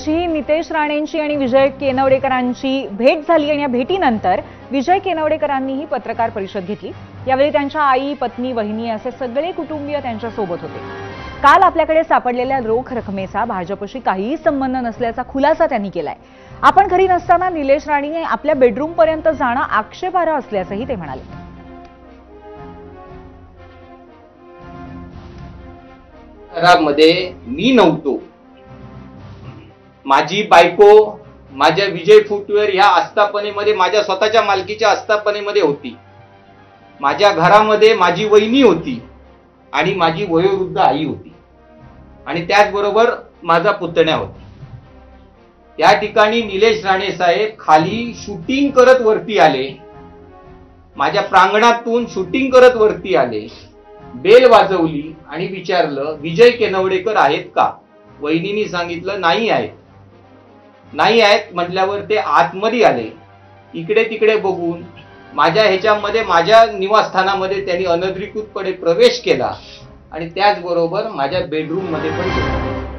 यांची, नितेश राणेंची आणि विजय केनवडेकरांची भेट झाली आणि या भेटीनंतर विजय केनवडेकरांनीही पत्रकार परिषद घेतली। यावेळी त्यांच्या आई, पत्नी, वहिनी असे सगळे कुटुंबीय त्यांच्या सोबत होते। काल आपल्याकडे सापडलेल्या रोख रकमेचा भाजपशी काहीही संबंध नसल्याचा खुलासा त्यांनी केलाय। आपण घरी नसताना निलेश राणेंनी आपल्या बेडरूम पर्यंत जाणं आक्षेपार्ह असल्याचंही ते म्हणाले। घरामध्ये मी नव्हतो। माझी बायको माझ्या विजय फुटवेअर ह्या आस्थापनेमध्ये माझ्या स्वतःच्या मालकीच्या आस्थापनेमध्ये होती। माझ्या घरामध्ये माझी वहिनी होती आणि माझी वयोवृद्ध आई होती आणि त्याचबरोबर माझा पुतण्या होता। या ठिकाणी निलेश राणे साहेब खाली शूटिंग करत वरती आले, माझ्या प्रांगणातून शूटिंग करत वरती आले, बेल वाजवली आणि विचारलं विजय केनवडेकर आहेत का? वहिनींनी सांगितलं नाही आहेत। नाही आहेत म्हटल्यावर ते आतमध्ये आले। इकडे तिकडे बघून माझ्या ह्याच्यामध्ये माझ्या निवासस्थानामध्ये त्यांनी अनधिकृतपणे प्रवेश केला आणि त्याचबरोबर माझ्या बेडरूम मध्ये पण गेले।